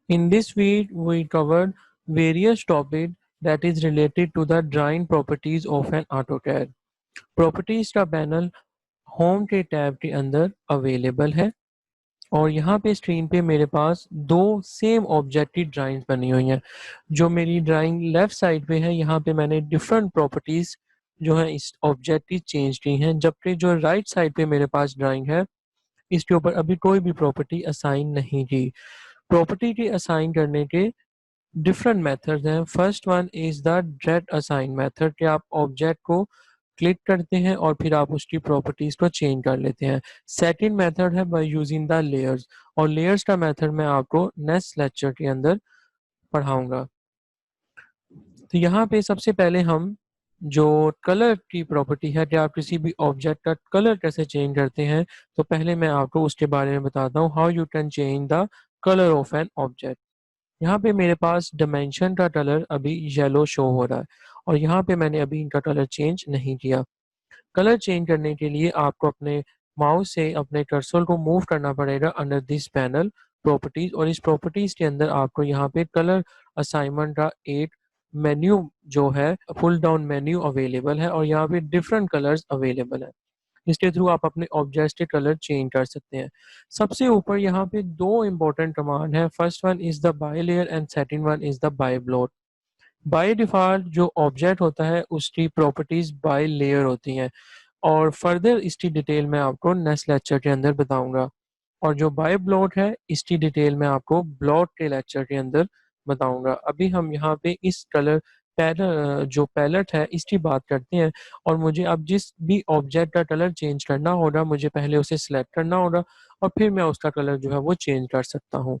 In this week, we covered various topics that is related to the drawing properties of an AutoCAD. Properties का panel home के tab के अंदर available है और यहाँ पे स्क्रीन पे मेरे पास दो सेम ऑब्जेक्ट की ड्राइंग्स बनी हुई हैं। जो मेरी ड्राइंग लेफ्ट साइड पे है, यहाँ पे मैंने डिफरेंट प्रॉपर्टीज जो है इस ऑब्जेक्ट की चेंज की हैं, जबकि जो राइट साइड पे मेरे पास ड्राइंग है इसके ऊपर अभी कोई भी प्रॉपर्टी असाइन नहीं की। प्रॉपर्टी की असाइन करने के डिफरेंट मेथड्स हैं। First one is the direct assign method कि आप ऑब्जेक्ट को क्लिक करते हैं और फिर आप उसकी प्रॉपर्टीज को चेंज कर लेते हैं। सेकंड मेथड है बाय यूजिंग द लेयर्स, और लेयर्स का मेथड मैं आपको नेक्स्ट लेक्चर के अंदर पढ़ाऊंगा। तो यहाँ पे सबसे पहले हम जो कलर की प्रॉपर्टी है कि आप किसी भी ऑब्जेक्ट का कलर कैसे चेंज करते हैं, तो पहले मैं आपको उसके बारे में बताता हूँ, how you can change the colour of an object. यहाँ पे मेरे पास डायमेंशन का कलर अभी येलो शो हो रहा है और यहाँ पे मैंने अभी इनका कलर चेंज नहीं किया। कलर चेंज करने के लिए आपको अपने माउस से अपने कर्सर को मूव करना पड़ेगा अंडर दिस पैनल प्रॉपर्टीज, और इस प्रॉपर्टीज के अंदर आपको यहाँ पे कलर असाइनमेंट का एक मेन्यू जो है फुल डाउन मेन्यू अवेलेबल है और यहाँ पे डिफरेंट कलर्स अवेलेबल है। इसके थ्रू आप अपने ऑब्जेक्ट्स के कलर चेंज कर सकते हैं। सबसे ऊपर यहाँ पे दो इंपॉर्टेंट कमांड है। First one is the by layer and second one is the by block. By default जो ऑब्जेक्ट होता है उसकी प्रॉपर्टीज बाय लेयर होती हैं और फर्दर इसकी डिटेल मैं आपको नेक्स्ट लेक्चर के अंदर बताऊंगा। और जो बाय ब्लॉट है इसकी डिटेल मैं आपको ब्लॉट के लेक्चर के अंदर बताऊंगा। अभी हम यहाँ पे इस कलर पैलेट जो पैलेट है इसकी बात करते हैं, और मुझे अब जिस भी ऑब्जेक्ट का कलर चेंज करना होगा मुझे पहले उसे सिलेक्ट करना होगा और फिर मैं उसका कलर जो है वो चेंज कर सकता हूँ।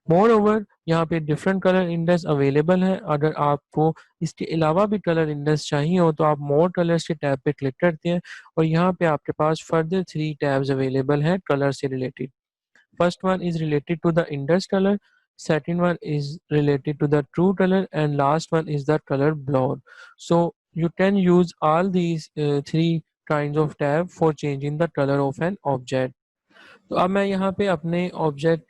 मोर ओवर यहाँ पे डिफरेंट कलर इंडेक्स अवेलेबल है। अगर आपको इसके अलावा भी कलर इंडेक्स चाहिए हो तो आप मोर कलर्स के टैब पे क्लिक करते हैं और यहाँ पे आपके पास फर्दर 3 टैब्स अवेलेबल हैं कलर से related. First one is related to the index color, second one is related to the true color, and last one is the color blur. So you can use all these three kinds of tab for changing the color of an object. तो अब मैं यहाँ पे अपने object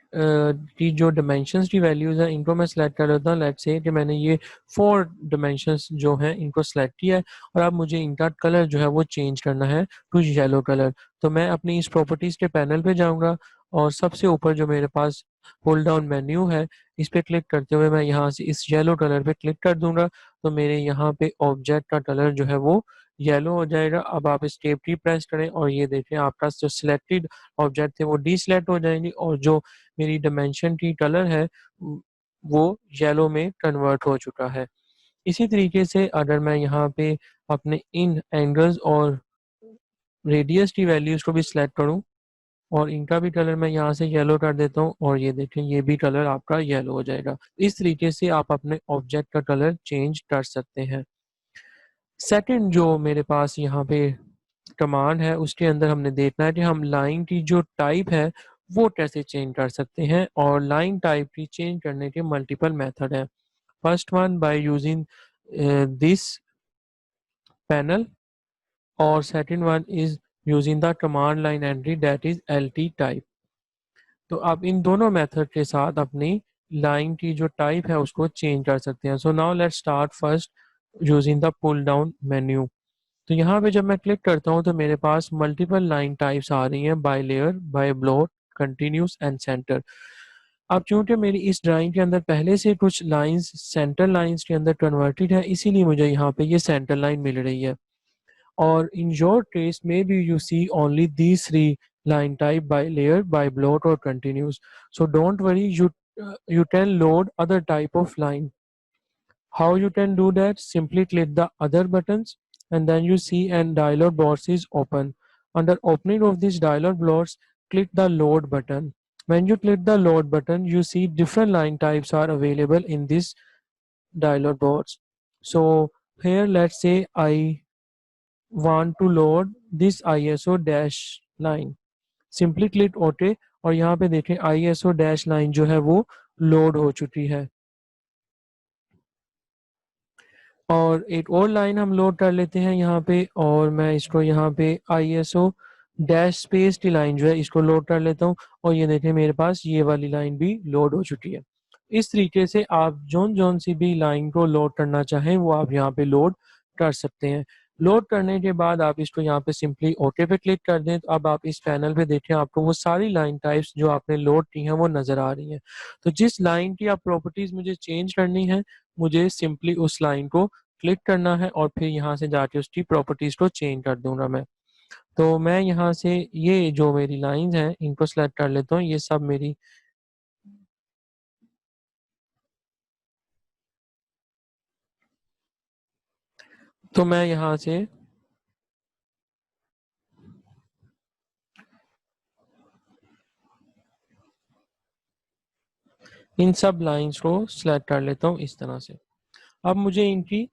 की जो dimensions की values हैं इनको मैं सेलेक्ट कर लेता हूँ। लेट्स से कि मैंने ये 4 डिमेंशंस जो हैं इनको सेलेक्ट किया है और अब मुझे इनका कलर जो है वो चेंज करना है टू येलो कलर। तो मैं अपनी इस प्रॉपर्टीज़ के पैनल पे जाऊँगा और सबसे ऊपर जो मेरे पास पुल डाउन मेन्यू है इस पे क्लिक करते हुए मैं यहाँ से इस येलो कलर पे क्लिक कर दूंगा तो मेरे यहाँ पे ऑब्जेक्ट का कलर जो है वो येलो हो जाएगा। अब आप एस्केप की प्रेस करें और ये देखें आपका जो सिलेक्टेड ऑब्जेक्ट थे वो डीसिलेक्ट हो जाएंगे और जो मेरी डायमेंशन की कलर है वो येलो में कन्वर्ट हो चुका है। इसी तरीके से अगर मैं यहाँ पे अपने इन एंगल्स और रेडियस की वैल्यूज को भी सिलेक्ट करूँ और इनका भी कलर मैं यहाँ से येलो कर देता हूँ और ये देखें ये भी कलर आपका येलो हो जाएगा। इस तरीके से आप अपने ऑब्जेक्ट का कलर चेंज कर सकते हैं। सेकंड जो मेरे पास यहाँ पे कमांड है उसके अंदर हमने देखना है कि हम लाइन की जो टाइप है वो कैसे चेंज कर सकते हैं, और लाइन टाइप की चेंज करने के मल्टीपल मेथड है। First one by using this panel और second one is using the command line entry that is LT type. तो आप इन दोनों मेथड के साथ अपनी लाइन की जो टाइप है उसको चेंज कर सकते हैं। So now let's start first using the pull down menu. तो यहाँ पे जब मैं क्लिक करता हूँ तो मेरे पास मल्टीपल लाइन टाइप्स आ रही हैं, by layer, bye block, continuous and centre. अब चूंकि मेरी इस ड्राइंग के अंदर पहले से कुछ लाइंस सेंटर लाइंस के अंदर कन्वर्टेड है इसीलिए मुझे यहाँ पे ये सेंटर लाइन मिल रही है। और in your case maybe you see only these 3 line type, by layer, by block or continuous. So don't worry, you can load other type of line. How you can do that? Simply click the other buttons and then you see an dialog box is open. Under opening of this dialog box, click the load button. When you click the load button, you see different line types are available in this dialog box. So here let's say I want to load this ISO dash line. Simply click OK और यहाँ पे देखें ISO dash line जो है वो load हो चुकी है। और एक और लाइन हम लोड कर लेते हैं यहाँ पे, और मैं इसको यहाँ पे ISO डैश स्पेस की लाइन जो है इसको लोड कर लेता हूँ और ये देखें मेरे पास ये वाली लाइन भी लोड हो चुकी है। इस तरीके से आप जोन सी भी लाइन को लोड करना चाहें वो आप यहाँ पे लोड कर सकते हैं। लोड करने के बाद आप इसको यहाँ पे सिंपली ओके पे क्लिक कर दें, तो अब आप इस पैनल पे देखें आपको वो सारी लाइन टाइप्स जो आपने लोड की हैं वो नज़र आ रही हैं। तो जिस लाइन की आप प्रॉपर्टीज़ मुझे चेंज करनी है, मुझे सिंपली उस लाइन को क्लिक करना है और फिर यहाँ से जाके उसकी प्रॉपर्टीज़ को चेंज कर दूंगा मैं। तो मैं यहाँ से ये जो मेरी लाइंस हैं इनको सेलेक्ट कर लेता हूँ, ये सब मेरी। तो मैं यहाँ से इन सब लाइंस को सिलेक्ट कर लेता हूँ इस तरह से। अब मुझे इनकी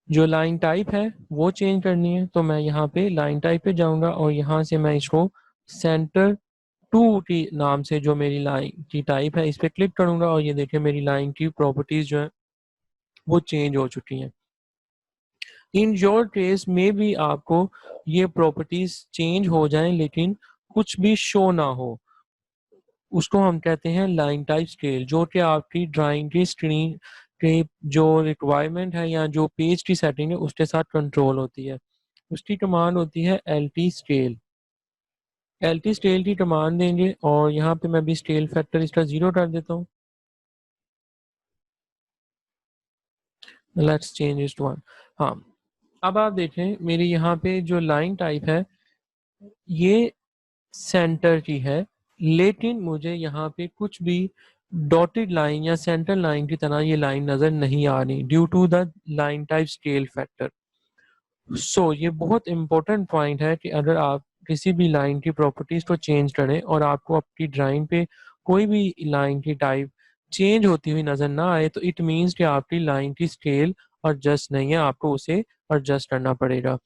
जो लाइन टाइप है वो चेंज करनी है, तो मैं यहाँ पे लाइन टाइप पे जाऊँगा और यहाँ से मैं इसको सेंटर टू की नाम से जो मेरी लाइन की टाइप है इस पर क्लिक करूँगा और ये देखिए मेरी लाइन की प्रॉपर्टीज़ जो है वो चेंज हो चुकी हैं। इन योर केस में भी आपको ये प्रॉपर्टीज़ चेंज हो जाएं लेकिन कुछ भी शो ना हो, उसको हम कहते हैं लाइन टाइप स्केल, जो कि आपकी ड्राइंग की स्क्रीन के जो रिक्वायरमेंट है या जो पेज की सेटिंग है उसके साथ कंट्रोल होती है। उसकी कमांड होती है LT स्केल। LT स्केल की कमांड देंगे और यहाँ पे मैं भी स्केल फैक्टर इसका 0 कर देता हूँ। Let's change it to 1। हाँ, अब आप देखें मेरी यहाँ पे जो लाइन टाइप है ये सेंटर की है, लेकिन मुझे यहाँ पे कुछ भी डॉटेड लाइन या सेंटर लाइन की तरह ये लाइन नज़र नहीं आ रही due to the line type scale factor. ये बहुत इंपॉर्टेंट पॉइंट है कि अगर आप किसी भी लाइन की प्रॉपर्टीज को चेंज करें और आपको आपकी ड्राइंग पे कोई भी लाइन की टाइप चेंज होती हुई नज़र ना आए, तो इट मीन्स कि आपकी लाइन की स्केल एडजस्ट नहीं है, आपको उसे एडजस्ट करना पड़ेगा।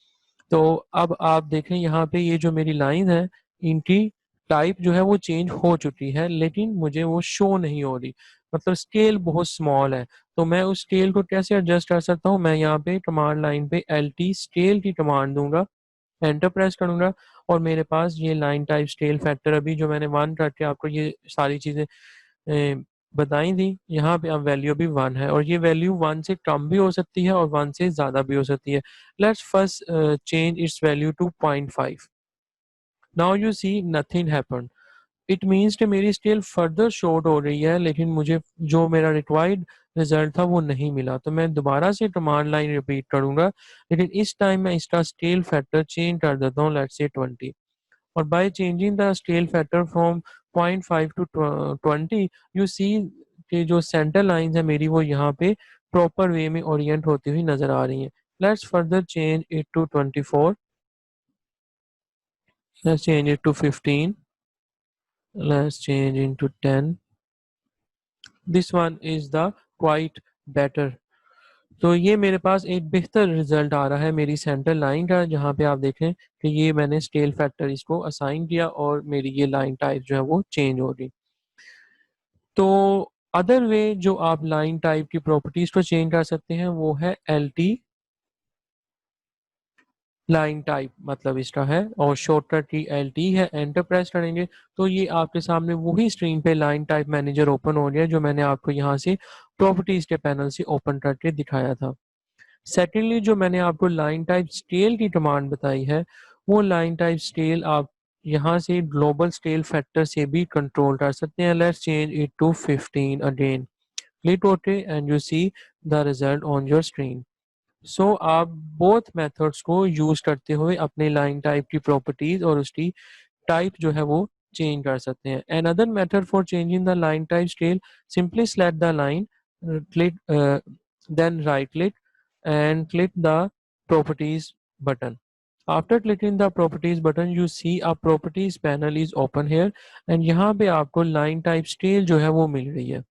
तो अब आप देखें यहाँ पे ये जो मेरी लाइन है इनकी टाइप जो है वो चेंज हो चुकी है लेकिन मुझे वो शो नहीं हो रही, मतलब स्केल बहुत स्मॉल है। तो मैं उस स्केल को कैसे एडजस्ट कर सकता हूँ, मैं यहाँ पे कमांड लाइन पे LT स्केल की कमांड दूंगा, एंटर प्रेस करूंगा और मेरे पास ये लाइन टाइप स्केल फैक्टर अभी जो मैंने 1 करके आपको ये सारी चीज़ें बताई थी, यहाँ पे अब वैल्यू भी 1 है और ये वैल्यू 1 से कम भी हो सकती है और 1 से ज़्यादा भी हो सकती है। Let's first change its value to 0.5। Now you see nothing happen, it means कि मेरी स्केल फर्दर शॉर्ट हो रही है लेकिन मुझे जो मेरा रिक्वायर्ड रिजल्ट था वो नहीं मिला। तो मैं दोबारा से कमांड लाइन रिपीट करूंगा लेकिन इस टाइम मैं इसका स्केल फैक्टर चेंज कर देता हूँ, लेट्स से 20। और by changing the scale factor from 0.5 to 20 you see कि जो सेंटर लाइन है मेरी वो यहाँ पे प्रॉपर वे में ओरिएंट होती हुई नजर आ रही है। Let's further change it to 24, let's change it to 15, let's change into 10, this one is the quite better। तो ये मेरे पास एक बेहतर रिजल्ट आ रहा है मेरी सेंटर लाइन का, जहाँ पे आप देखें कि ये मैंने स्केल फैक्टर इसको असाइन किया और मेरी ये लाइन टाइप जो है वो चेंज हो गई। तो अदर वे जो आप लाइन टाइप की प्रॉपर्टीज को चेंज कर सकते हैं वो है LT लाइन टाइप, मतलब इसका है और शॉर्टकट की LT है, एंटर प्रेस करेंगे तो ये आपके सामने वही स्क्रीन पे लाइन टाइप मैनेजर ओपन हो गया जो मैंने आपको यहाँ से प्रॉपर्टीज के पैनल से ओपन करके दिखाया था। सेकेंडली जो मैंने आपको लाइन टाइप स्केल की कमांड बताई है वो लाइन टाइप स्केल आप यहाँ से ग्लोबल स्केल फैक्टर से भी कंट्रोल कर सकते हैं। Let's change it to 15 again, click okay and you see the result on your screen. आप बोथ मेथड्स को यूज करते हुए अपने लाइन टाइप की प्रॉपर्टीज और उसकी टाइप जो है वो चेंज कर सकते हैं। Another method for changing the line type scale, simply select the line, click, then right click and click the properties button. After clicking the properties button, you see a properties panel is open here and यहाँ पे आपको line type scale जो है वो मिल रही है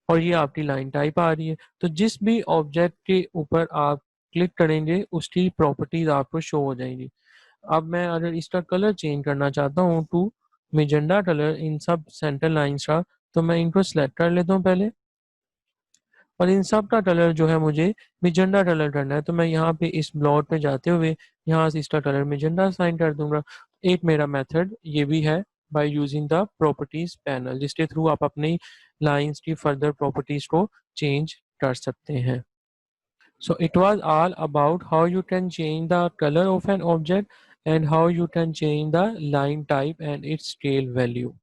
और ये आपकी लाइन टाइप आ रही है। तो जिस भी ऑब्जेक्ट के ऊपर आप क्लिक करेंगे उसकी प्रॉपर्टीज आपको शो हो जाएंगी। अब मैं अगर इसका कलर चेंज करना चाहता हूँ to magenta colour in sub centre lines का, तो मैं इनको सेलेक्ट कर लेता हूँ पहले और इन सब का कलर जो है मुझे मेजेंडा कलर करना है। तो मैं यहाँ पे इस ब्लॉट पे जाते हुए यहाँ से इसका कलर मेजेंडा असाइन कर दूंगा। एक मेरा मेथड ये भी है by using the properties panel, जिसके थ्रू आप अपनी लाइंस की फर्दर प्रॉपर्टीज को चेंज कर सकते हैं. So it was all about how you can change the color of an object and how you can change the line type and its scale value.